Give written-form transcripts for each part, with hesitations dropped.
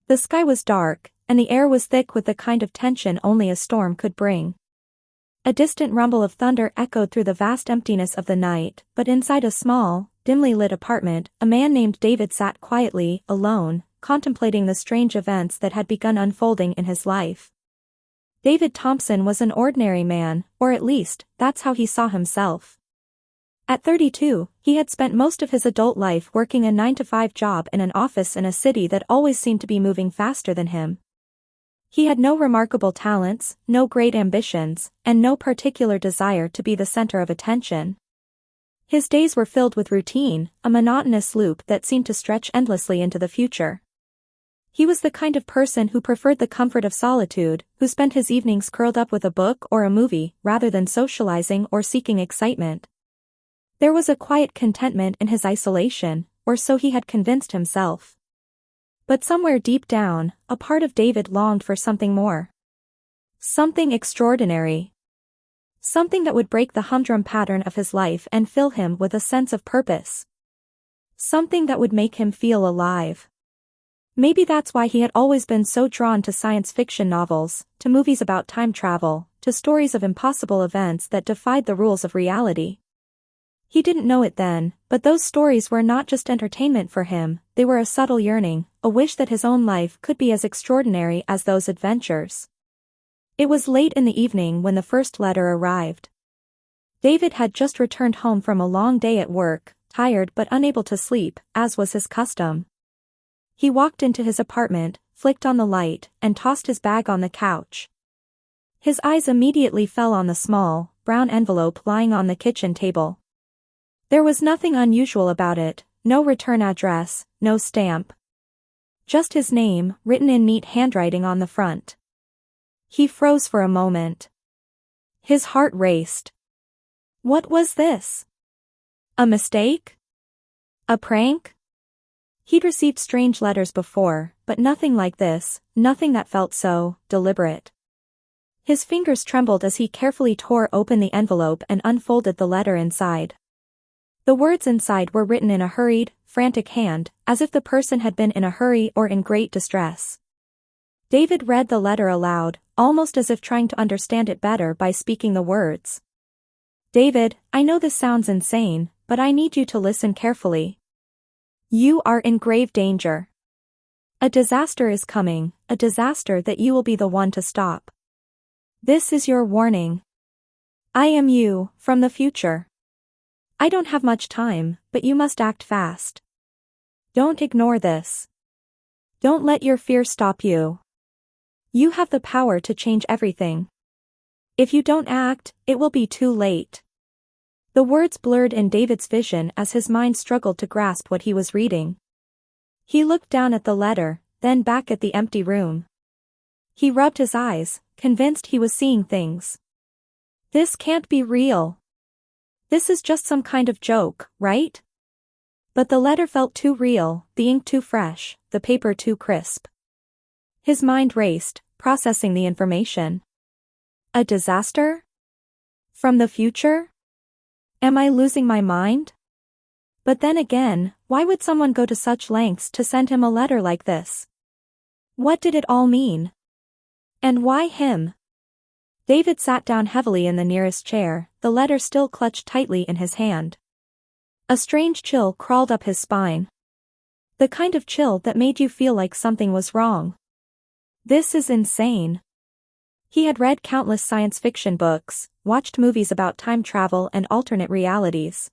The sky was dark, and the air was thick with the kind of tension only a storm could bring. A distant rumble of thunder echoed through the vast emptiness of the night, but inside a small, dimly lit apartment, a man named David sat quietly, alone, contemplating the strange events that had begun unfolding in his life. David Thompson was an ordinary man, or at least, that's how he saw himself. At 32, he had spent most of his adult life working a 9-to-5 job in an office in a city that always seemed to be moving faster than him. He had no remarkable talents, no great ambitions, and no particular desire to be the center of attention. His days were filled with routine, a monotonous loop that seemed to stretch endlessly into the future. He was the kind of person who preferred the comfort of solitude, who spent his evenings curled up with a book or a movie, rather than socializing or seeking excitement. There was a quiet contentment in his isolation, or so he had convinced himself. But somewhere deep down, a part of David longed for something more. Something extraordinary. Something that would break the humdrum pattern of his life and fill him with a sense of purpose. Something that would make him feel alive. Maybe that's why he had always been so drawn to science fiction novels, to movies about time travel, to stories of impossible events that defied the rules of reality. He didn't know it then, but those stories were not just entertainment for him, they were a subtle yearning, a wish that his own life could be as extraordinary as those adventures. It was late in the evening when the first letter arrived. David had just returned home from a long day at work, tired but unable to sleep, as was his custom. He walked into his apartment, flicked on the light, and tossed his bag on the couch. His eyes immediately fell on the small, brown envelope lying on the kitchen table. There was nothing unusual about it, no return address, no stamp. Just his name, written in neat handwriting on the front. He froze for a moment. His heart raced. What was this? A mistake? A prank? He'd received strange letters before, but nothing like this, nothing that felt so deliberate. His fingers trembled as he carefully tore open the envelope and unfolded the letter inside. The words inside were written in a hurried, frantic hand, as if the person had been in a hurry or in great distress. David read the letter aloud, almost as if trying to understand it better by speaking the words. David, I know this sounds insane, but I need you to listen carefully. You are in grave danger. A disaster is coming, a disaster that you will be the one to stop. This is your warning. I am you, from the future. I don't have much time, but you must act fast. Don't ignore this. Don't let your fear stop you. You have the power to change everything. If you don't act, it will be too late. The words blurred in David's vision as his mind struggled to grasp what he was reading. He looked down at the letter, then back at the empty room. He rubbed his eyes, convinced he was seeing things. This can't be real. This is just some kind of joke, right? But the letter felt too real, the ink too fresh, the paper too crisp. His mind raced, processing the information. A disaster? From the future? Am I losing my mind? But then again, why would someone go to such lengths to send him a letter like this? What did it all mean? And why him? David sat down heavily in the nearest chair, the letter still clutched tightly in his hand. A strange chill crawled up his spine. The kind of chill that made you feel like something was wrong. This is insane. He had read countless science fiction books, watched movies about time travel and alternate realities.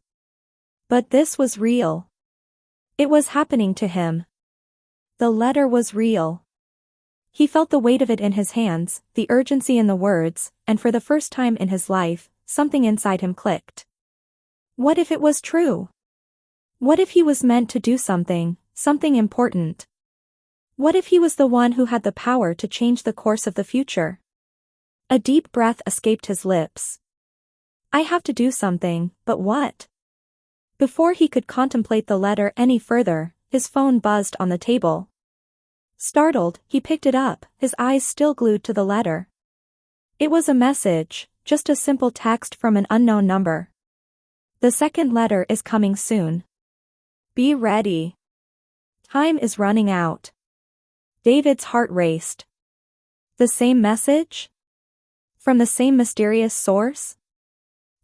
But this was real. It was happening to him. The letter was real. He felt the weight of it in his hands, the urgency in the words, and for the first time in his life, something inside him clicked. What if it was true? What if he was meant to do something important? What if he was the one who had the power to change the course of the future? A deep breath escaped his lips. I have to do something, but what? Before he could contemplate the letter any further, his phone buzzed on the table. Startled, he picked it up, his eyes still glued to the letter. It was a message, just a simple text from an unknown number. The second letter is coming soon. Be ready. Time is running out. David's heart raced. The same message? From the same mysterious source?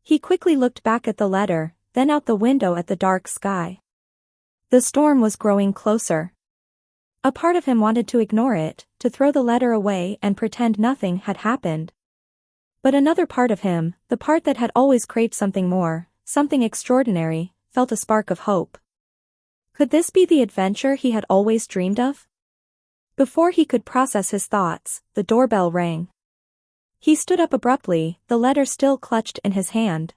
He quickly looked back at the letter, then out the window at the dark sky. The storm was growing closer. A part of him wanted to ignore it, to throw the letter away and pretend nothing had happened. But another part of him, the part that had always craved something more, something extraordinary, felt a spark of hope. Could this be the adventure he had always dreamed of? Before he could process his thoughts, the doorbell rang. He stood up abruptly, the letter still clutched in his hand.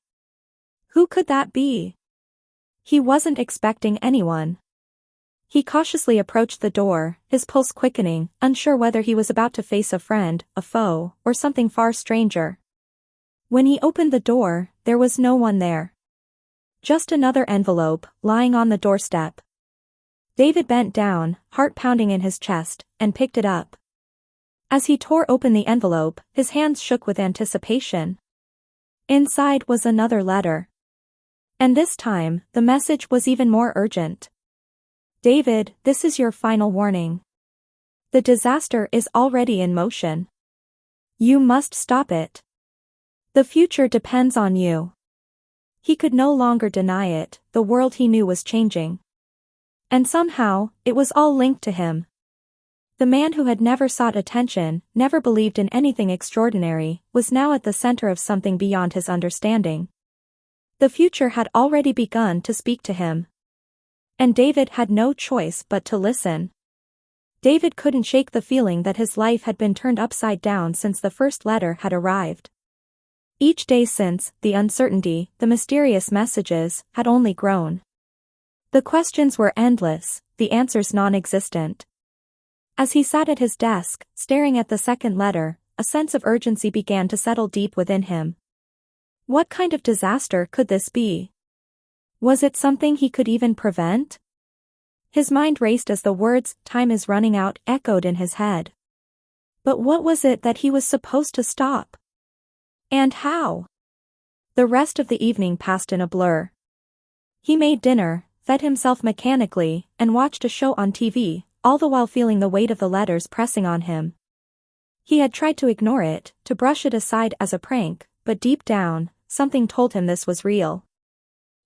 Who could that be? He wasn't expecting anyone. He cautiously approached the door, his pulse quickening, unsure whether he was about to face a friend, a foe, or something far stranger. When he opened the door, there was no one there. Just another envelope, lying on the doorstep. David bent down, heart pounding in his chest, and picked it up. As he tore open the envelope, his hands shook with anticipation. Inside was another letter. And this time, the message was even more urgent. David, this is your final warning. The disaster is already in motion. You must stop it. The future depends on you. He could no longer deny it, the world he knew was changing. And somehow, it was all linked to him. The man who had never sought attention, never believed in anything extraordinary, was now at the center of something beyond his understanding. The future had already begun to speak to him. And David had no choice but to listen. David couldn't shake the feeling that his life had been turned upside down since the first letter had arrived. Each day since, the uncertainty, the mysterious messages, had only grown. The questions were endless, the answers non-existent. As he sat at his desk, staring at the second letter, a sense of urgency began to settle deep within him. What kind of disaster could this be? Was it something he could even prevent? His mind raced as the words, "Time is running out," echoed in his head. But what was it that he was supposed to stop? And how? The rest of the evening passed in a blur. He made dinner, fed himself mechanically, and watched a show on TV, all the while feeling the weight of the letters pressing on him. He had tried to ignore it, to brush it aside as a prank, but deep down, something told him this was real.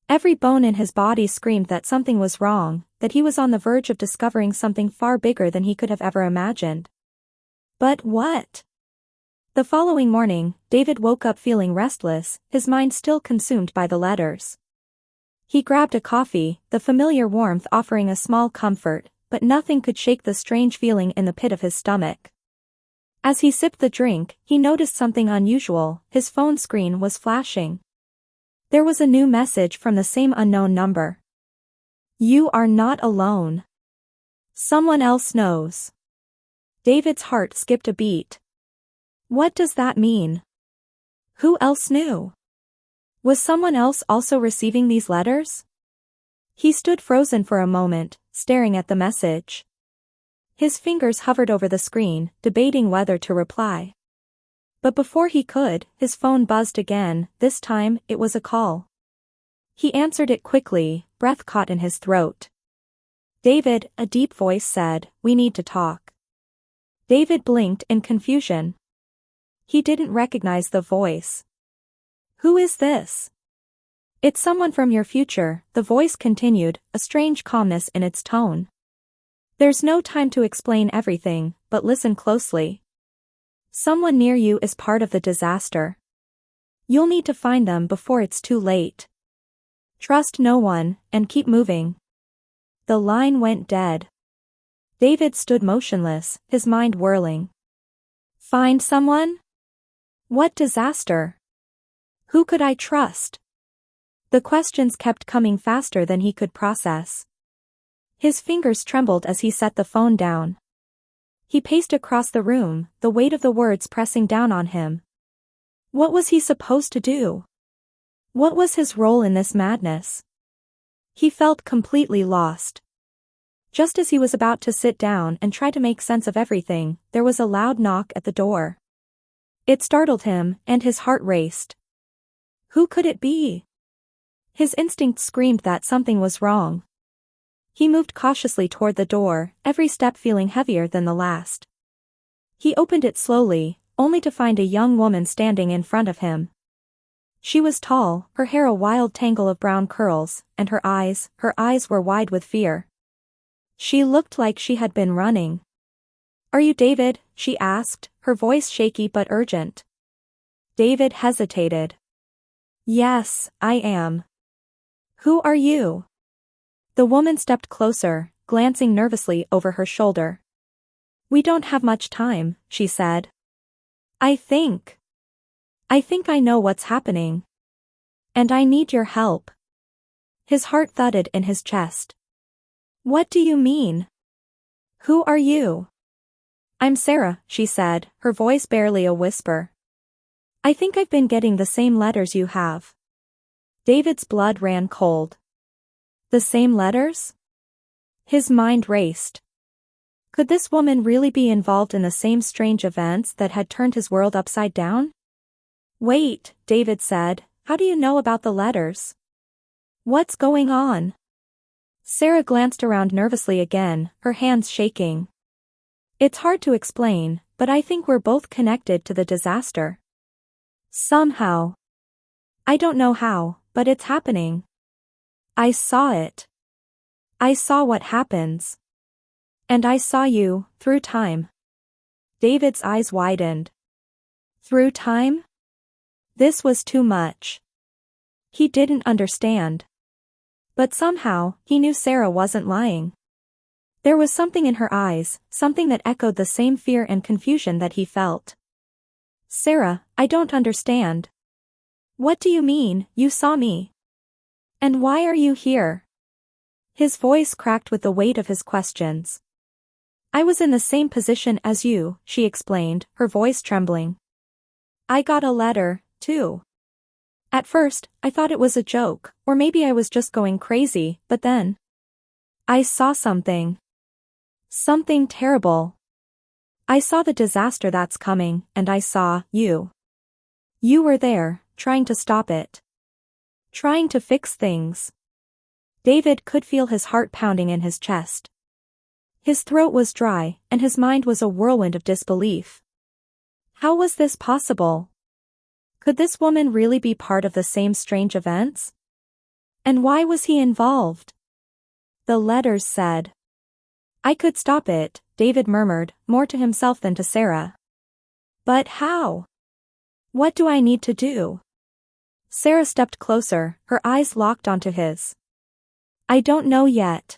Every bone in his body screamed that something was wrong, that he was on the verge of discovering something far bigger than he could have ever imagined. But what? The following morning, David woke up feeling restless, his mind still consumed by the letters. He grabbed a coffee, the familiar warmth offering a small comfort, but nothing could shake the strange feeling in the pit of his stomach. As he sipped the drink, he noticed something unusual, his phone screen was flashing. There was a new message from the same unknown number. You are not alone. Someone else knows. David's heart skipped a beat. What does that mean? Who else knew? Was someone else also receiving these letters? He stood frozen for a moment, staring at the message. His fingers hovered over the screen, debating whether to reply. But before he could, his phone buzzed again, this time, it was a call. He answered it quickly, breath caught in his throat. David, a deep voice said, "We need to talk." David blinked in confusion. He didn't recognize the voice. Who is this? It's someone from your future, the voice continued, a strange calmness in its tone. There's no time to explain everything, but listen closely. Someone near you is part of the disaster. You'll need to find them before it's too late. Trust no one, and keep moving. The line went dead. David stood motionless, his mind whirling. Find someone? What disaster? Who could I trust? The questions kept coming faster than he could process. His fingers trembled as he set the phone down. He paced across the room, the weight of the words pressing down on him. What was he supposed to do? What was his role in this madness? He felt completely lost. Just as he was about to sit down and try to make sense of everything, there was a loud knock at the door. It startled him, and his heart raced. Who could it be? His instinct screamed that something was wrong. He moved cautiously toward the door, every step feeling heavier than the last. He opened it slowly, only to find a young woman standing in front of him. She was tall, her hair a wild tangle of brown curls, and her eyes were wide with fear. She looked like she had been running. "Are you David?" she asked, her voice shaky but urgent. David hesitated. "Yes, I am." "Who are you?" The woman stepped closer, glancing nervously over her shoulder. "We don't have much time," she said. I think I know what's happening. And I need your help." His heart thudded in his chest. "What do you mean? Who are you?" "I'm Sarah," she said, her voice barely a whisper. "I think I've been getting the same letters you have." David's blood ran cold. The same letters? His mind raced. Could this woman really be involved in the same strange events that had turned his world upside down? "Wait," David said, "how do you know about the letters? What's going on?" Sarah glanced around nervously again, her hands shaking. "It's hard to explain, but I think we're both connected to the disaster. Somehow. I don't know how, but it's happening. I saw it. I saw what happens. And I saw you, through time." David's eyes widened. Through time? This was too much. He didn't understand. But somehow, he knew Sarah wasn't lying. There was something in her eyes, something that echoed the same fear and confusion that he felt. "Sarah, I don't understand. What do you mean, you saw me? And why are you here?" His voice cracked with the weight of his questions. "I was in the same position as you," she explained, her voice trembling. "I got a letter, too. At first, I thought it was a joke, or maybe I was just going crazy, but then I saw something. Something terrible. I saw the disaster that's coming, and I saw you. You were there, trying to stop it. Trying to fix things." David could feel his heart pounding in his chest. His throat was dry, and his mind was a whirlwind of disbelief. How was this possible? Could this woman really be part of the same strange events? And why was he involved? The letters said. "I could stop it," David murmured, more to himself than to Sarah. "But how? What do I need to do?" Sarah stepped closer, her eyes locked onto his. "I don't know yet.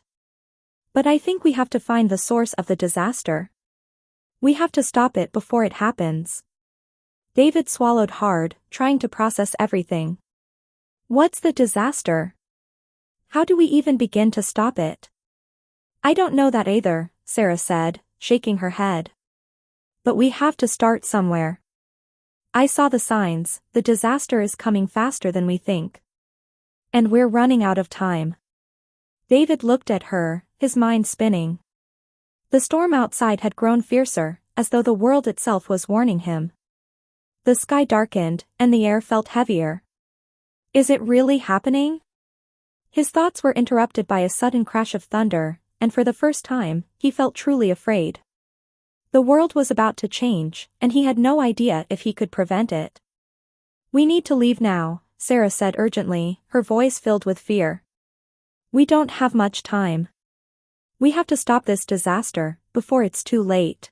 But I think we have to find the source of the disaster. We have to stop it before it happens." David swallowed hard, trying to process everything. What's the disaster? How do we even begin to stop it? "I don't know that either," Sarah said, shaking her head. "But we have to start somewhere. I saw the signs, the disaster is coming faster than we think. And we're running out of time." David looked at her, his mind spinning. The storm outside had grown fiercer, as though the world itself was warning him. The sky darkened, and the air felt heavier. Is it really happening? His thoughts were interrupted by a sudden crash of thunder, and for the first time, he felt truly afraid. The world was about to change, and he had no idea if he could prevent it. "We need to leave now," Sarah said urgently, her voice filled with fear. "We don't have much time. We have to stop this disaster, before it's too late."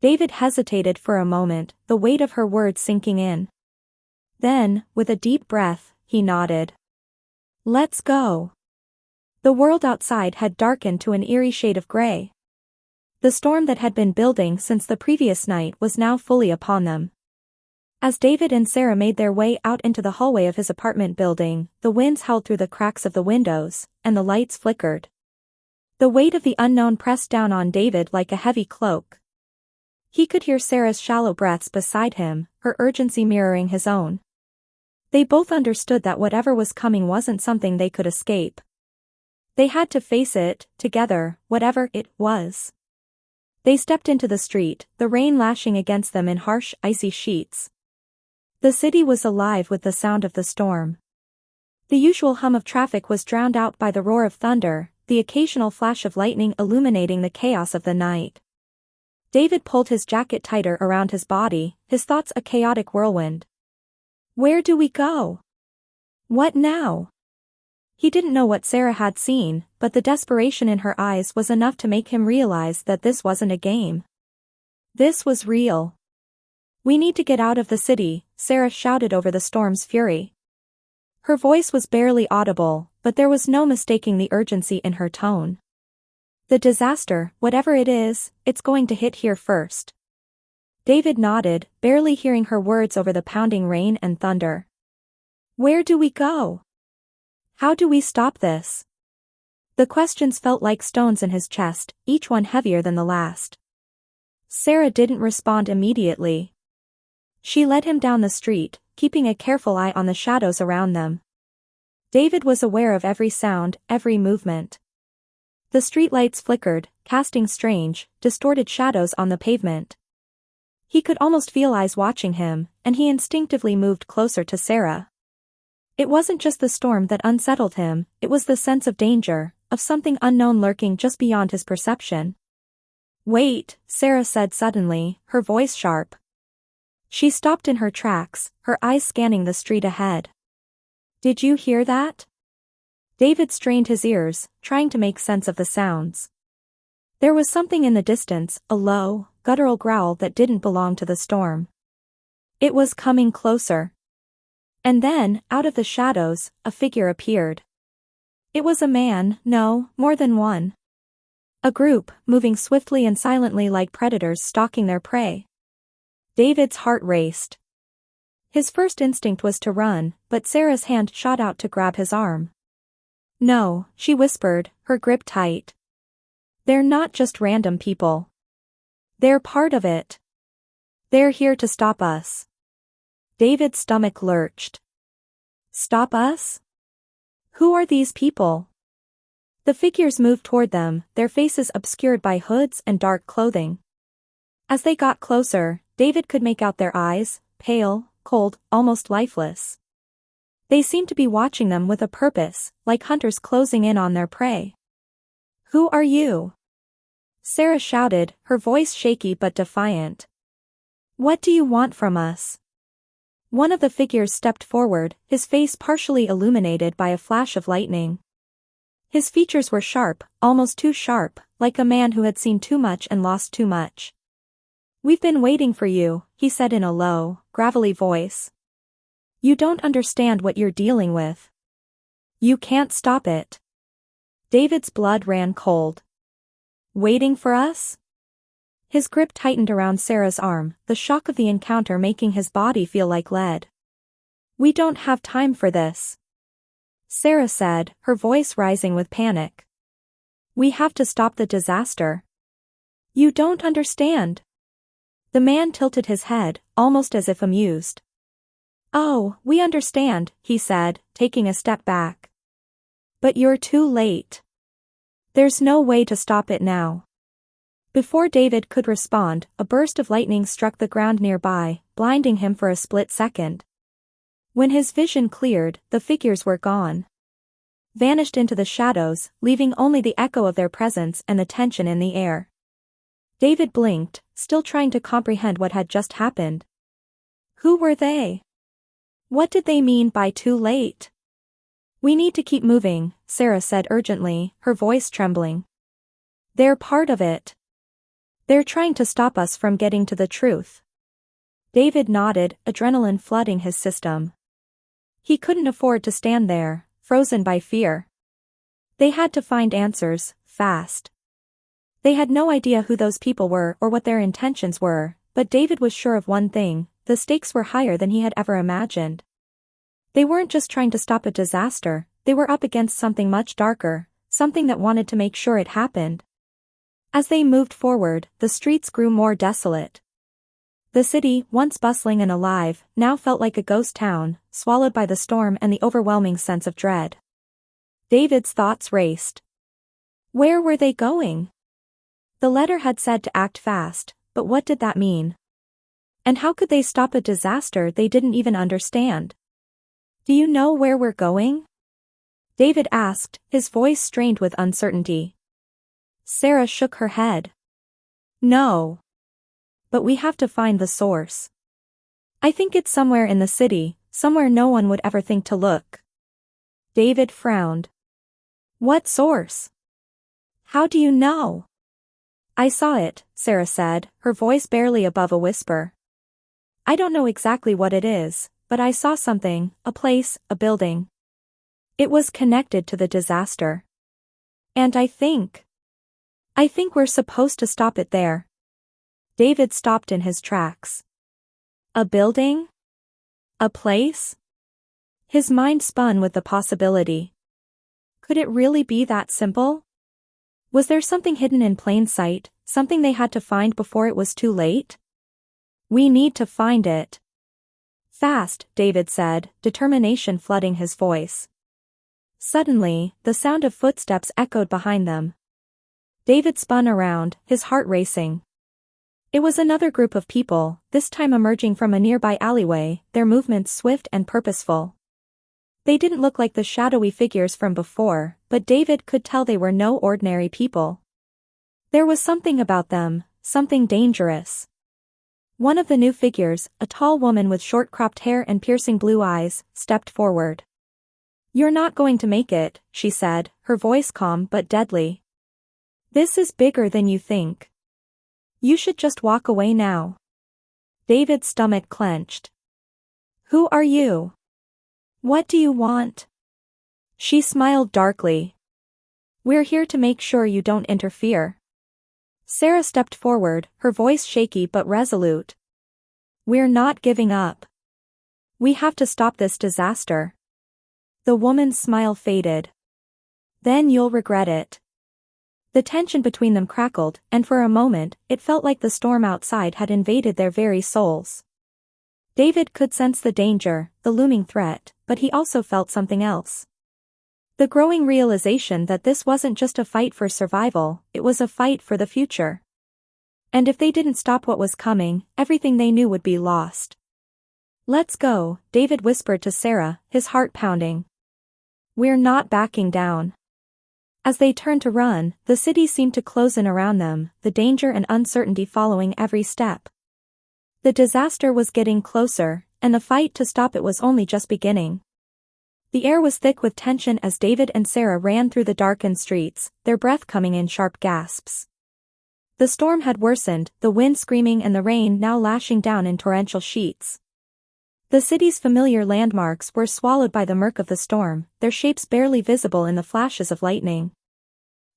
David hesitated for a moment, the weight of her words sinking in. Then, with a deep breath, he nodded. "Let's go." The world outside had darkened to an eerie shade of gray. The storm that had been building since the previous night was now fully upon them. As David and Sarah made their way out into the hallway of his apartment building, the winds howled through the cracks of the windows, and the lights flickered. The weight of the unknown pressed down on David like a heavy cloak. He could hear Sarah's shallow breaths beside him, her urgency mirroring his own. They both understood that whatever was coming wasn't something they could escape. They had to face it, together, whatever it was. They stepped into the street, the rain lashing against them in harsh, icy sheets. The city was alive with the sound of the storm. The usual hum of traffic was drowned out by the roar of thunder, the occasional flash of lightning illuminating the chaos of the night. David pulled his jacket tighter around his body, his thoughts a chaotic whirlwind. Where do we go? What now? He didn't know what Sarah had seen, but the desperation in her eyes was enough to make him realize that this wasn't a game. This was real. We need to get out of the city, Sarah shouted over the storm's fury. Her voice was barely audible, but there was no mistaking the urgency in her tone. The disaster, whatever it is, it's going to hit here first. David nodded, barely hearing her words over the pounding rain and thunder. Where do we go? How do we stop this? The questions felt like stones in his chest, each one heavier than the last. Sarah didn't respond immediately. She led him down the street, keeping a careful eye on the shadows around them. David was aware of every sound, every movement. The streetlights flickered, casting strange, distorted shadows on the pavement. He could almost feel eyes watching him, and he instinctively moved closer to Sarah. It wasn't just the storm that unsettled him, it was the sense of danger, of something unknown lurking just beyond his perception. Wait, Sarah said suddenly, her voice sharp. She stopped in her tracks, her eyes scanning the street ahead. Did you hear that? David strained his ears, trying to make sense of the sounds. There was something in the distance, a low, guttural growl that didn't belong to the storm. It was coming closer. And then, out of the shadows, a figure appeared. It was a man, no, more than one. A group, moving swiftly and silently like predators stalking their prey. David's heart raced. His first instinct was to run, but Sarah's hand shot out to grab his arm. No, she whispered, her grip tight. They're not just random people. They're part of it. They're here to stop us. David's stomach lurched. Stop us? Who are these people? The figures moved toward them, their faces obscured by hoods and dark clothing. As they got closer, David could make out their eyes, pale, cold, almost lifeless. They seemed to be watching them with a purpose, like hunters closing in on their prey. Who are you? Sarah shouted, her voice shaky but defiant. What do you want from us? One of the figures stepped forward, his face partially illuminated by a flash of lightning. His features were sharp, almost too sharp, like a man who had seen too much and lost too much. We've been waiting for you, he said in a low, gravelly voice. You don't understand what you're dealing with. You can't stop it. David's blood ran cold. Waiting for us? His grip tightened around Sarah's arm, the shock of the encounter making his body feel like lead. We don't have time for this. Sarah said, her voice rising with panic. We have to stop the disaster. You don't understand. The man tilted his head, almost as if amused. Oh, we understand, he said, taking a step back. But you're too late. There's no way to stop it now. Before David could respond, a burst of lightning struck the ground nearby, blinding him for a split second. When his vision cleared, the figures were gone. Vanished into the shadows, leaving only the echo of their presence and the tension in the air. David blinked, still trying to comprehend what had just happened. Who were they? What did they mean by too late? We need to keep moving, Sarah said urgently, her voice trembling. They're part of it. They're trying to stop us from getting to the truth. David nodded, adrenaline flooding his system. He couldn't afford to stand there, frozen by fear. They had to find answers, fast. They had no idea who those people were or what their intentions were, but David was sure of one thing, the stakes were higher than he had ever imagined. They weren't just trying to stop a disaster, they were up against something much darker, something that wanted to make sure it happened. As they moved forward, the streets grew more desolate. The city, once bustling and alive, now felt like a ghost town, swallowed by the storm and the overwhelming sense of dread. David's thoughts raced. Where were they going? The letter had said to act fast, but what did that mean? And how could they stop a disaster they didn't even understand? Do you know where we're going? David asked, his voice strained with uncertainty. Sarah shook her head. No. But we have to find the source. I think it's somewhere in the city, somewhere no one would ever think to look. David frowned. What source? How do you know? I saw it, Sarah said, her voice barely above a whisper. I don't know exactly what it is, but I saw something, a place, a building. It was connected to the disaster. And I think we're supposed to stop it there. David stopped in his tracks. A building? A place? His mind spun with the possibility. Could it really be that simple? Was there something hidden in plain sight, something they had to find before it was too late? We need to find it. Fast, David said, determination flooding his voice. Suddenly, the sound of footsteps echoed behind them. David spun around, his heart racing. It was another group of people, this time emerging from a nearby alleyway, their movements swift and purposeful. They didn't look like the shadowy figures from before, but David could tell they were no ordinary people. There was something about them, something dangerous. One of the new figures, a tall woman with short-cropped hair and piercing blue eyes, stepped forward. You're not going to make it, she said, her voice calm but deadly. This is bigger than you think. You should just walk away now. David's stomach clenched. Who are you? What do you want? She smiled darkly. We're here to make sure you don't interfere. Sarah stepped forward, her voice shaky but resolute. We're not giving up. We have to stop this disaster. The woman's smile faded. Then you'll regret it. The tension between them crackled, and for a moment, it felt like the storm outside had invaded their very souls. David could sense the danger, the looming threat, but he also felt something else. The growing realization that this wasn't just a fight for survival, it was a fight for the future. And if they didn't stop what was coming, everything they knew would be lost. Let's go, David whispered to Sarah, his heart pounding. We're not backing down. As they turned to run, the city seemed to close in around them, the danger and uncertainty following every step. The disaster was getting closer, and the fight to stop it was only just beginning. The air was thick with tension as David and Sarah ran through the darkened streets, their breath coming in sharp gasps. The storm had worsened, the wind screaming and the rain now lashing down in torrential sheets. The city's familiar landmarks were swallowed by the murk of the storm, their shapes barely visible in the flashes of lightning.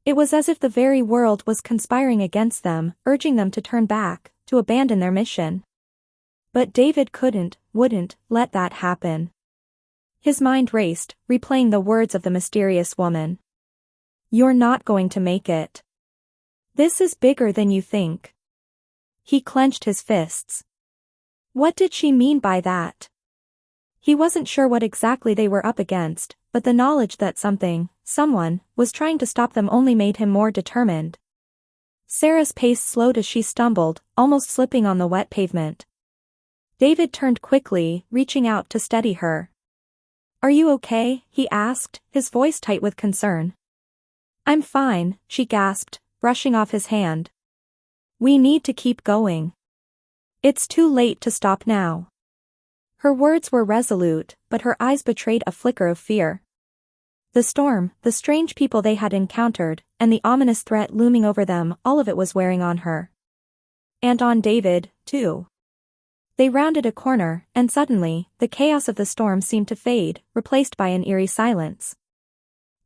It was as if the very world was conspiring against them, urging them to turn back, to abandon their mission. But David wouldn't let that happen. His mind raced, replaying the words of the mysterious woman. You're not going to make it. This is bigger than you think. He clenched his fists. What did she mean by that? He wasn't sure what exactly they were up against, but the knowledge that someone, was trying to stop them only made him more determined. Sarah's pace slowed as she stumbled, almost slipping on the wet pavement. David turned quickly, reaching out to steady her. Are you okay? He asked, his voice tight with concern. I'm fine, she gasped, brushing off his hand. We need to keep going. It's too late to stop now. Her words were resolute, but her eyes betrayed a flicker of fear. The storm, the strange people they had encountered, and the ominous threat looming over them, all of it was wearing on her. And on David, too. They rounded a corner, and suddenly, the chaos of the storm seemed to fade, replaced by an eerie silence.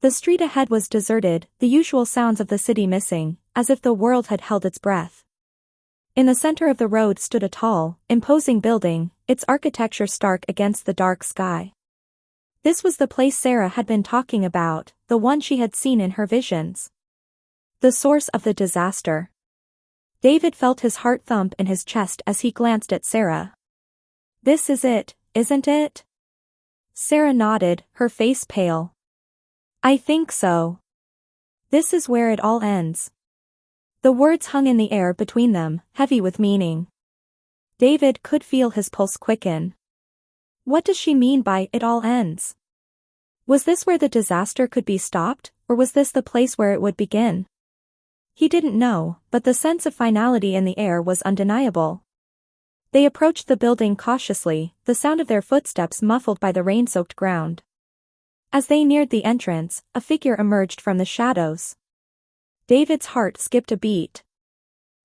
The street ahead was deserted, the usual sounds of the city missing, as if the world had held its breath. In the center of the road stood a tall, imposing building, its architecture stark against the dark sky. This was the place Sarah had been talking about, the one she had seen in her visions. The source of the disaster. David felt his heart thump in his chest as he glanced at Sarah. This is it, isn't it? Sarah nodded, her face pale. I think so. This is where it all ends. The words hung in the air between them, heavy with meaning. David could feel his pulse quicken. What does she mean by "it all ends"? Was this where the disaster could be stopped, or was this the place where it would begin? He didn't know, but the sense of finality in the air was undeniable. They approached the building cautiously, the sound of their footsteps muffled by the rain-soaked ground. As they neared the entrance, a figure emerged from the shadows. David's heart skipped a beat.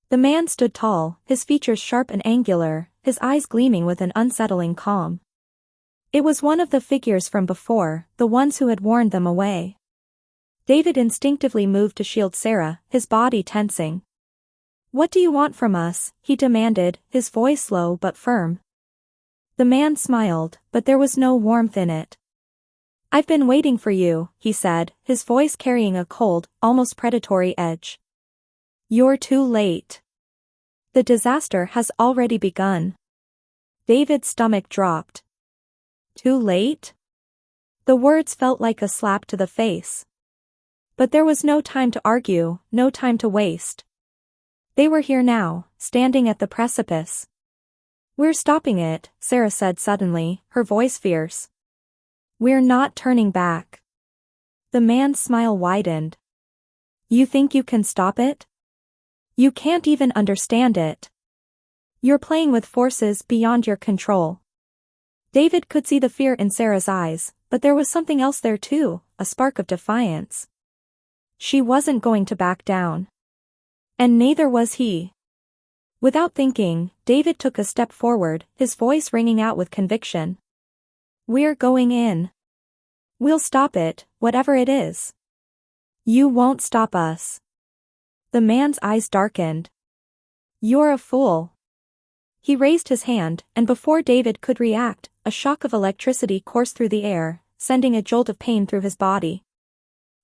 The man stood tall, his features sharp and angular, his eyes gleaming with an unsettling calm. It was one of the figures from before, the ones who had warned them away. David instinctively moved to shield Sarah, his body tensing. "What do you want from us?" he demanded, his voice low but firm. The man smiled, but there was no warmth in it. "I've been waiting for you," he said, his voice carrying a cold, almost predatory edge. "You're too late. The disaster has already begun." David's stomach dropped. Too late? The words felt like a slap to the face. But there was no time to argue, no time to waste. They were here now, standing at the precipice. "We're stopping it," Sarah said suddenly, her voice fierce. "We're not turning back." The man's smile widened. "You think you can stop it? You can't even understand it. You're playing with forces beyond your control." David could see the fear in Sarah's eyes, but there was something else there too, a spark of defiance. She wasn't going to back down. And neither was he. Without thinking, David took a step forward, his voice ringing out with conviction. "We're going in. We'll stop it, whatever it is. You won't stop us." The man's eyes darkened. "You're a fool." He raised his hand, and before David could react, a shock of electricity coursed through the air, sending a jolt of pain through his body.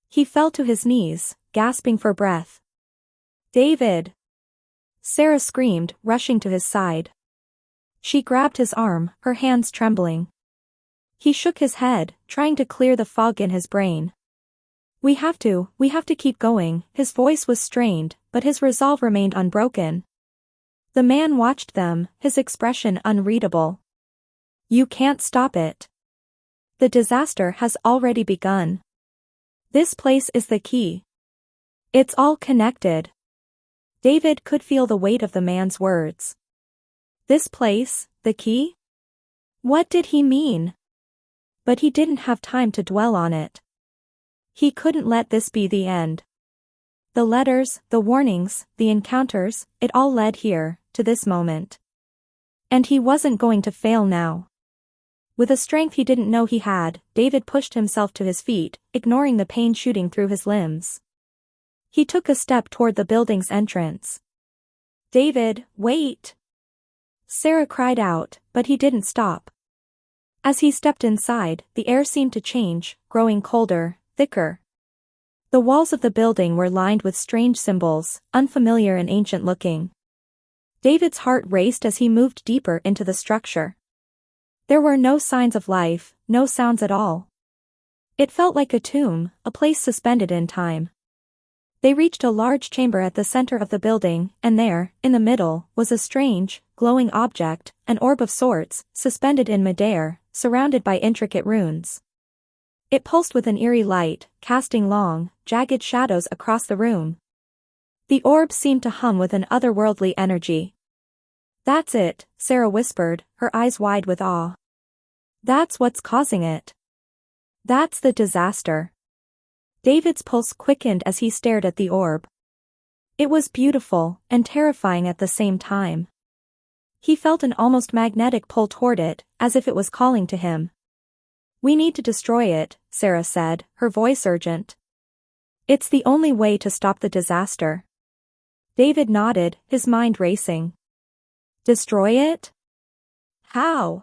He fell to his knees, gasping for breath. "David!" Sarah screamed, rushing to his side. She grabbed his arm, her hands trembling. He shook his head, trying to clear the fog in his brain. We have to keep going." His voice was strained, but his resolve remained unbroken. The man watched them, his expression unreadable. "You can't stop it. The disaster has already begun. This place is the key. It's all connected." David could feel the weight of the man's words. This place, the key? What did he mean? But he didn't have time to dwell on it. He couldn't let this be the end. The letters, the warnings, the encounters, it all led here, to this moment. And he wasn't going to fail now. With a strength he didn't know he had, David pushed himself to his feet, ignoring the pain shooting through his limbs. He took a step toward the building's entrance. "David, wait!" Sarah cried out, but he didn't stop. As he stepped inside, the air seemed to change, growing colder, thicker. The walls of the building were lined with strange symbols, unfamiliar and ancient-looking. David's heart raced as he moved deeper into the structure. There were no signs of life, no sounds at all. It felt like a tomb, a place suspended in time. They reached a large chamber at the center of the building, and there, in the middle, was a strange, glowing object, an orb of sorts, suspended in midair, surrounded by intricate runes. It pulsed with an eerie light, casting long, jagged shadows across the room. The orb seemed to hum with an otherworldly energy. "That's it," Sarah whispered, her eyes wide with awe. "That's what's causing it. That's the disaster." David's pulse quickened as he stared at the orb. It was beautiful, and terrifying at the same time. He felt an almost magnetic pull toward it, as if it was calling to him. "We need to destroy it," Sarah said, her voice urgent. "It's the only way to stop the disaster." David nodded, his mind racing. "Destroy it? How?"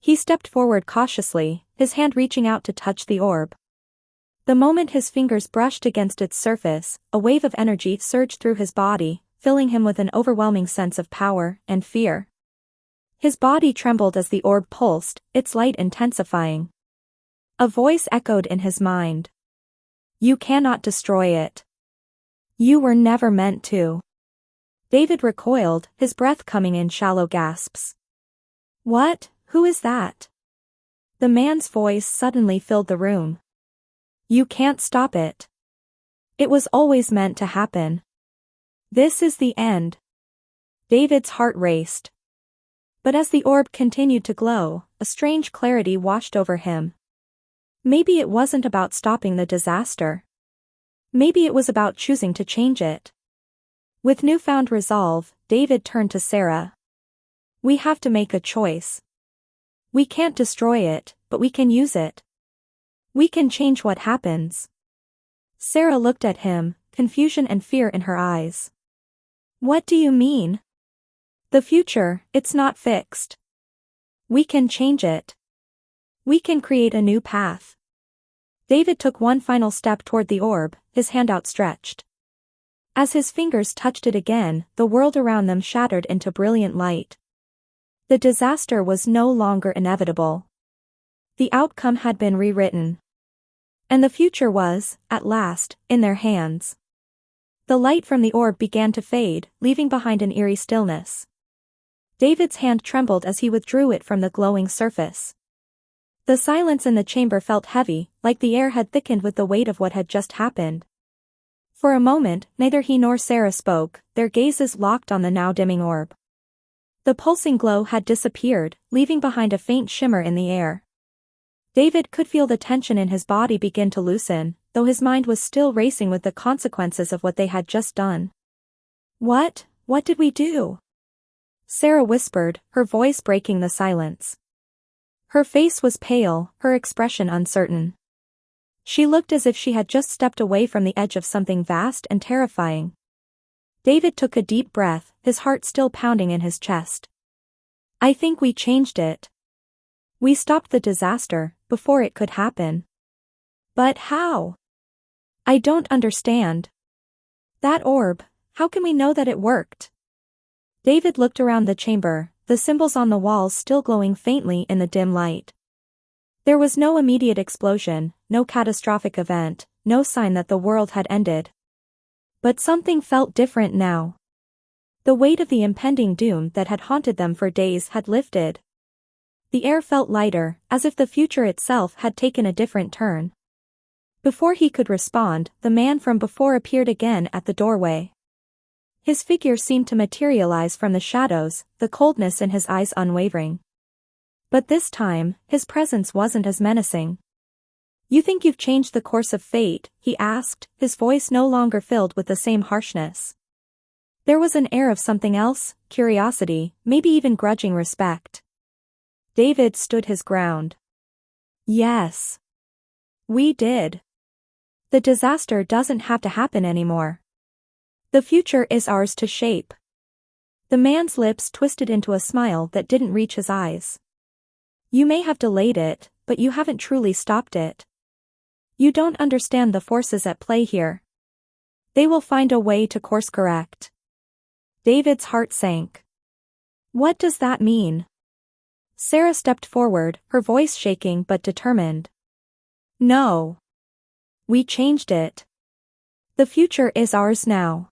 He stepped forward cautiously, his hand reaching out to touch the orb. The moment his fingers brushed against its surface, a wave of energy surged through his body, filling him with an overwhelming sense of power and fear. His body trembled as the orb pulsed, its light intensifying. A voice echoed in his mind. "You cannot destroy it. You were never meant to." David recoiled, his breath coming in shallow gasps. "What? Who is that?" The man's voice suddenly filled the room. You can't stop it. It was always meant to happen. This is the end. David's heart raced. But as the orb continued to glow, a strange clarity washed over him. Maybe it wasn't about stopping the disaster. Maybe it was about choosing to change it. With newfound resolve, David turned to Sarah. We have to make a choice. We can't destroy it, but we can use it. We can change what happens. Sarah looked at him, confusion and fear in her eyes. What do you mean? The future, it's not fixed. We can change it. We can create a new path. David took one final step toward the orb, his hand outstretched. As his fingers touched it again, the world around them shattered into brilliant light. The disaster was no longer inevitable. The outcome had been rewritten. And the future was, at last, in their hands. The light from the orb began to fade, leaving behind an eerie stillness. David's hand trembled as he withdrew it from the glowing surface. The silence in the chamber felt heavy, like the air had thickened with the weight of what had just happened. For a moment, neither he nor Sarah spoke, their gazes locked on the now dimming orb. The pulsing glow had disappeared, leaving behind a faint shimmer in the air. David could feel the tension in his body begin to loosen, though his mind was still racing with the consequences of what they had just done. What did we do? Sarah whispered, her voice breaking the silence. Her face was pale, her expression uncertain. She looked as if she had just stepped away from the edge of something vast and terrifying. David took a deep breath, his heart still pounding in his chest. I think we changed it. We stopped the disaster, before it could happen. But how? I don't understand. That orb, how can we know that it worked? David looked around the chamber, the symbols on the walls still glowing faintly in the dim light. There was no immediate explosion, no catastrophic event, no sign that the world had ended. But something felt different now. The weight of the impending doom that had haunted them for days had lifted. The air felt lighter, as if the future itself had taken a different turn. Before he could respond, the man from before appeared again at the doorway. His figure seemed to materialize from the shadows, the coldness in his eyes unwavering. But this time, his presence wasn't as menacing. You think you've changed the course of fate? He asked, his voice no longer filled with the same harshness. There was an air of something else, curiosity, maybe even grudging respect. David stood his ground. Yes. We did. The disaster doesn't have to happen anymore. The future is ours to shape. The man's lips twisted into a smile that didn't reach his eyes. You may have delayed it, but you haven't truly stopped it. You don't understand the forces at play here. They will find a way to course correct. David's heart sank. What does that mean? Sarah stepped forward, her voice shaking but determined. No. We changed it. The future is ours now.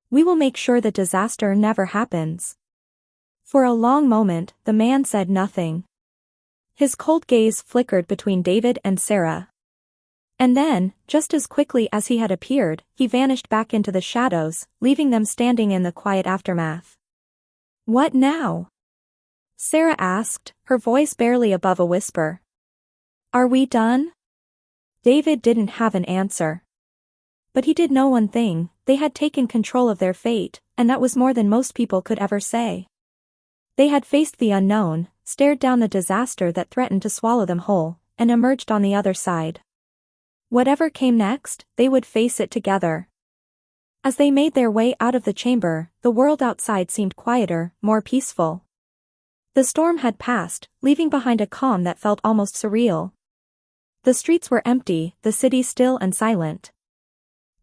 We will make sure the disaster never happens. For a long moment, the man said nothing. His cold gaze flickered between David and Sarah. And then, just as quickly as he had appeared, he vanished back into the shadows, leaving them standing in the quiet aftermath. What now? Sarah asked, her voice barely above a whisper. Are we done? David didn't have an answer. But he did know one thing, they had taken control of their fate, and that was more than most people could ever say. They had faced the unknown, stared down the disaster that threatened to swallow them whole, and emerged on the other side. Whatever came next, they would face it together. As they made their way out of the chamber, the world outside seemed quieter, more peaceful. The storm had passed, leaving behind a calm that felt almost surreal. The streets were empty, the city still and silent.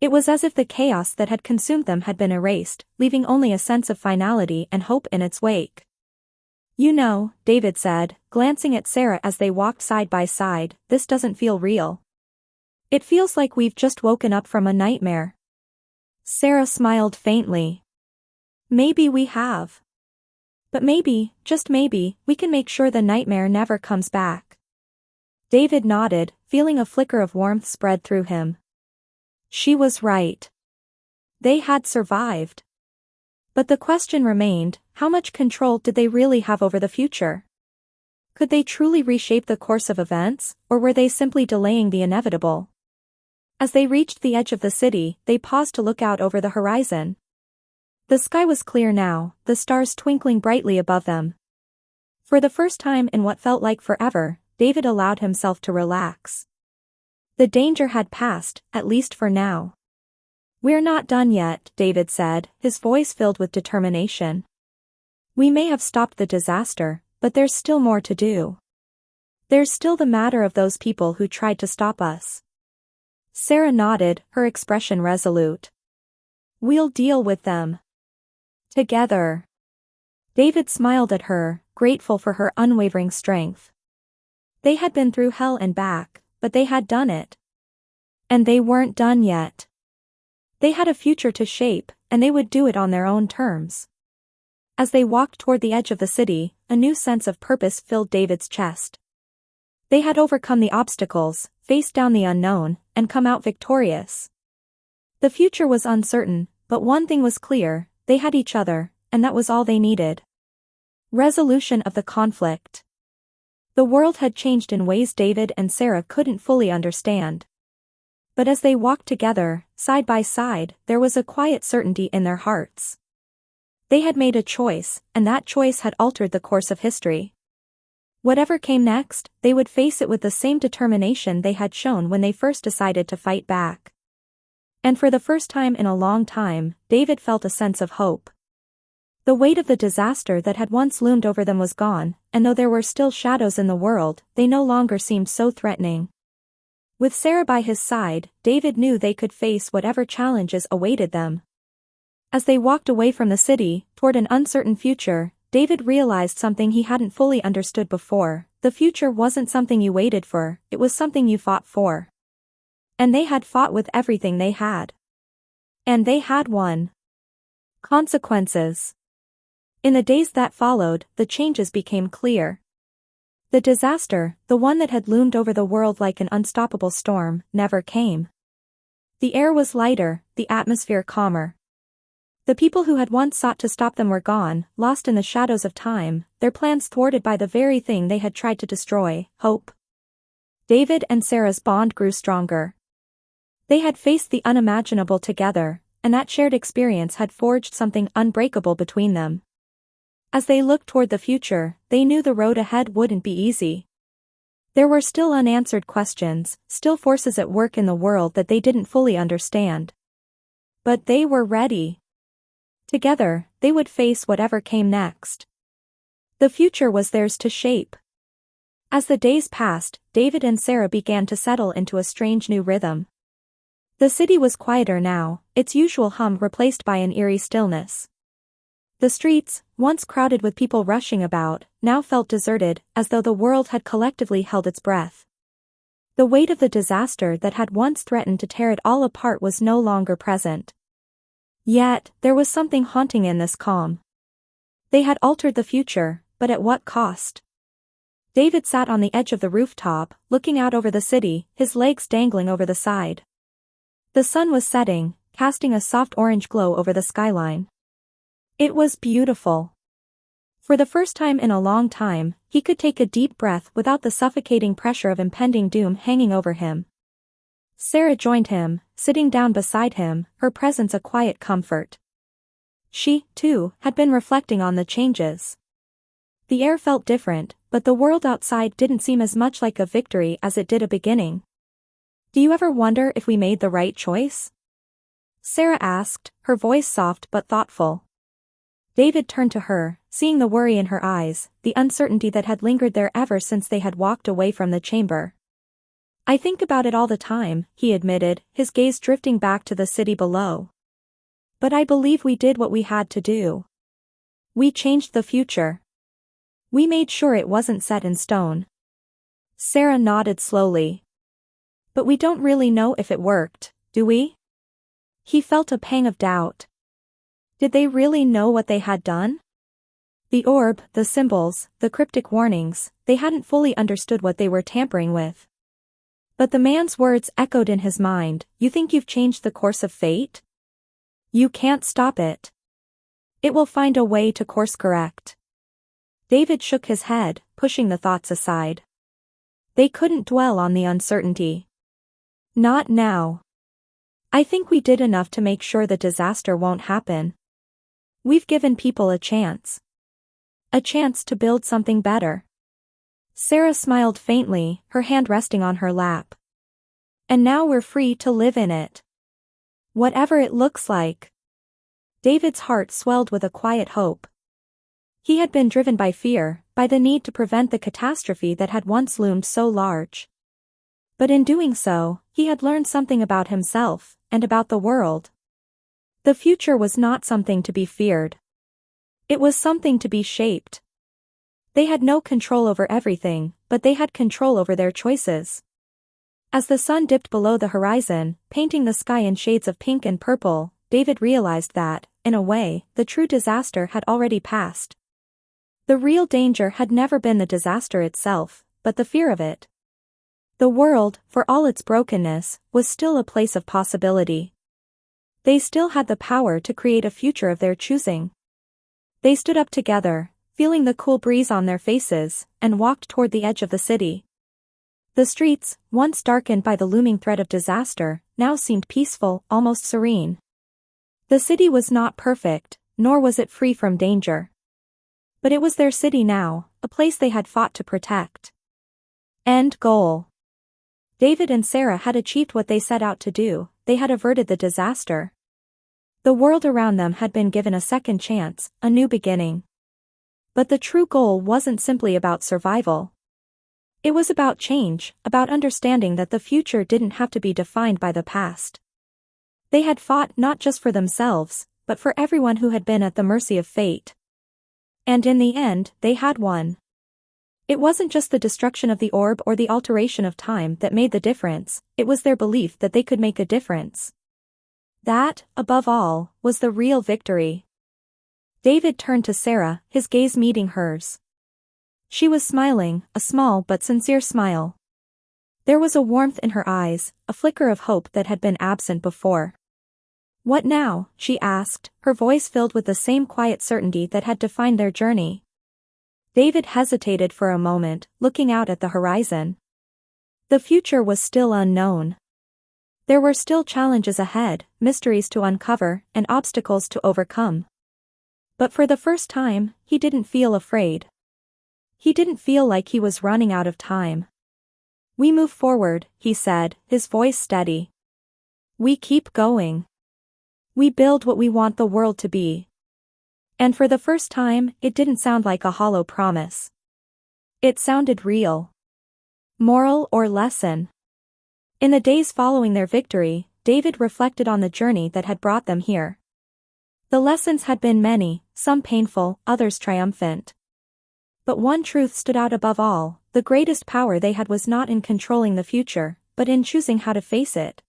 It was as if the chaos that had consumed them had been erased, leaving only a sense of finality and hope in its wake. You know, David said, glancing at Sarah as they walked side by side, this doesn't feel real. It feels like we've just woken up from a nightmare. Sarah smiled faintly. Maybe we have. But maybe, just maybe, we can make sure the nightmare never comes back. David nodded, feeling a flicker of warmth spread through him. She was right. They had survived. But the question remained, how much control did they really have over the future? Could they truly reshape the course of events, or were they simply delaying the inevitable? As they reached the edge of the city, they paused to look out over the horizon. The sky was clear now, the stars twinkling brightly above them. For the first time in what felt like forever, David allowed himself to relax. The danger had passed, at least for now. "We're not done yet," David said, his voice filled with determination. "We may have stopped the disaster, but there's still more to do. There's still the matter of those people who tried to stop us." Sarah nodded, her expression resolute. "We'll deal with them. Together." David smiled at her, grateful for her unwavering strength. They had been through hell and back, but they had done it. And they weren't done yet. They had a future to shape, and they would do it on their own terms. As they walked toward the edge of the city, a new sense of purpose filled David's chest. They had overcome the obstacles, faced down the unknown, and come out victorious. The future was uncertain, but one thing was clear, they had each other, and that was all they needed. Resolution of the conflict. The world had changed in ways David and Sarah couldn't fully understand. But as they walked together, side by side, there was a quiet certainty in their hearts. They had made a choice, and that choice had altered the course of history. Whatever came next, they would face it with the same determination they had shown when they first decided to fight back. And for the first time in a long time, David felt a sense of hope. The weight of the disaster that had once loomed over them was gone, and though there were still shadows in the world, they no longer seemed so threatening. With Sarah by his side, David knew they could face whatever challenges awaited them. As they walked away from the city, toward an uncertain future, David realized something he hadn't fully understood before. The future wasn't something you waited for, it was something you fought for. And they had fought with everything they had. And they had won. Consequences. In the days that followed, the changes became clear. The disaster, the one that had loomed over the world like an unstoppable storm, never came. The air was lighter, the atmosphere calmer. The people who had once sought to stop them were gone, lost in the shadows of time, their plans thwarted by the very thing they had tried to destroy, hope. David and Sarah's bond grew stronger. They had faced the unimaginable together, and that shared experience had forged something unbreakable between them. As they looked toward the future, they knew the road ahead wouldn't be easy. There were still unanswered questions, still forces at work in the world that they didn't fully understand. But they were ready. Together, they would face whatever came next. The future was theirs to shape. As the days passed, David and Sarah began to settle into a strange new rhythm. The city was quieter now, its usual hum replaced by an eerie stillness. The streets, once crowded with people rushing about, now felt deserted, as though the world had collectively held its breath. The weight of the disaster that had once threatened to tear it all apart was no longer present. Yet, there was something haunting in this calm. They had altered the future, but at what cost? David sat on the edge of the rooftop, looking out over the city, his legs dangling over the side. The sun was setting, casting a soft orange glow over the skyline. It was beautiful. For the first time in a long time, he could take a deep breath without the suffocating pressure of impending doom hanging over him. Sarah joined him, sitting down beside him, her presence a quiet comfort. She, too, had been reflecting on the changes. The air felt different, but the world outside didn't seem as much like a victory as it did a beginning. "Do you ever wonder if we made the right choice?" Sarah asked, her voice soft but thoughtful. David turned to her, seeing the worry in her eyes, the uncertainty that had lingered there ever since they had walked away from the chamber. "I think about it all the time," he admitted, his gaze drifting back to the city below. "But I believe we did what we had to do. We changed the future. We made sure it wasn't set in stone." Sarah nodded slowly. "But we don't really know if it worked, do we?" He felt a pang of doubt. Did they really know what they had done? The orb, the symbols, the cryptic warnings, they hadn't fully understood what they were tampering with. But the man's words echoed in his mind. You think you've changed the course of fate? You can't stop it. It will find a way to course correct. David shook his head, pushing the thoughts aside. They couldn't dwell on the uncertainty. Not now. I think we did enough to make sure the disaster won't happen. We've given people a chance. A chance to build something better. Sarah smiled faintly, her hand resting on her lap. And now we're free to live in it. Whatever it looks like. David's heart swelled with a quiet hope. He had been driven by fear, by the need to prevent the catastrophe that had once loomed so large. But in doing so, he had learned something about himself, and about the world. The future was not something to be feared. It was something to be shaped. They had no control over everything, but they had control over their choices. As the sun dipped below the horizon, painting the sky in shades of pink and purple, David realized that, in a way, the true disaster had already passed. The real danger had never been the disaster itself, but the fear of it. The world, for all its brokenness, was still a place of possibility. They still had the power to create a future of their choosing. They stood up together, feeling the cool breeze on their faces, and walked toward the edge of the city. The streets, once darkened by the looming threat of disaster, now seemed peaceful, almost serene. The city was not perfect, nor was it free from danger. But it was their city now, a place they had fought to protect. End goal. David and Sarah had achieved what they set out to do, they had averted the disaster. The world around them had been given a second chance, a new beginning. But the true goal wasn't simply about survival. It was about change, about understanding that the future didn't have to be defined by the past. They had fought not just for themselves, but for everyone who had been at the mercy of fate. And in the end, they had won. It wasn't just the destruction of the orb or the alteration of time that made the difference, it was their belief that they could make a difference. That, above all, was the real victory. David turned to Sarah, his gaze meeting hers. She was smiling, a small but sincere smile. There was a warmth in her eyes, a flicker of hope that had been absent before. What now? She asked, her voice filled with the same quiet certainty that had defined their journey. David hesitated for a moment, looking out at the horizon. The future was still unknown. There were still challenges ahead, mysteries to uncover, and obstacles to overcome. But for the first time, he didn't feel afraid. He didn't feel like he was running out of time. We move forward, he said, his voice steady. We keep going. We build what we want the world to be. And for the first time, it didn't sound like a hollow promise. It sounded real. Moral or lesson? In the days following their victory, David reflected on the journey that had brought them here. The lessons had been many, some painful, others triumphant. But one truth stood out above all: the greatest power they had was not in controlling the future, but in choosing how to face it.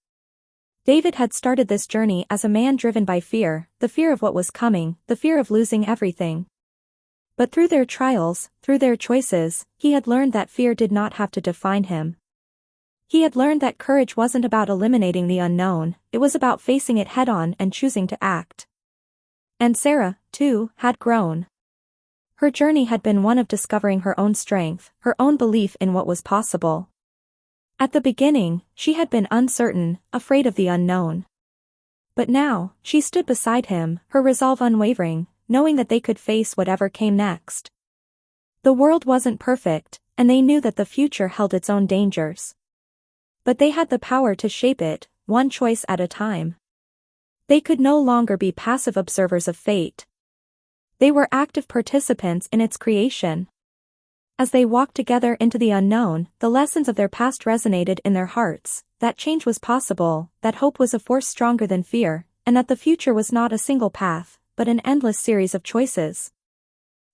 David had started this journey as a man driven by fear, the fear of what was coming, the fear of losing everything. But through their trials, through their choices, he had learned that fear did not have to define him. He had learned that courage wasn't about eliminating the unknown, it was about facing it head-on and choosing to act. And Sarah, too, had grown. Her journey had been one of discovering her own strength, her own belief in what was possible. At the beginning, she had been uncertain, afraid of the unknown. But now, she stood beside him, her resolve unwavering, knowing that they could face whatever came next. The world wasn't perfect, and they knew that the future held its own dangers. But they had the power to shape it, one choice at a time. They could no longer be passive observers of fate. They were active participants in its creation. As they walked together into the unknown, the lessons of their past resonated in their hearts, that change was possible, that hope was a force stronger than fear, and that the future was not a single path, but an endless series of choices.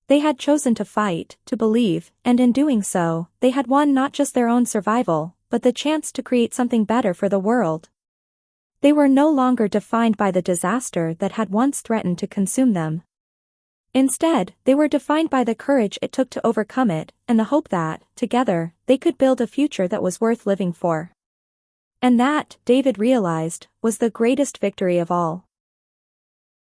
They had chosen to fight, to believe, and in doing so, they had won not just their own survival, but the chance to create something better for the world. They were no longer defined by the disaster that had once threatened to consume them. Instead, they were defined by the courage it took to overcome it, and the hope that, together, they could build a future that was worth living for. And that, David realized, was the greatest victory of all.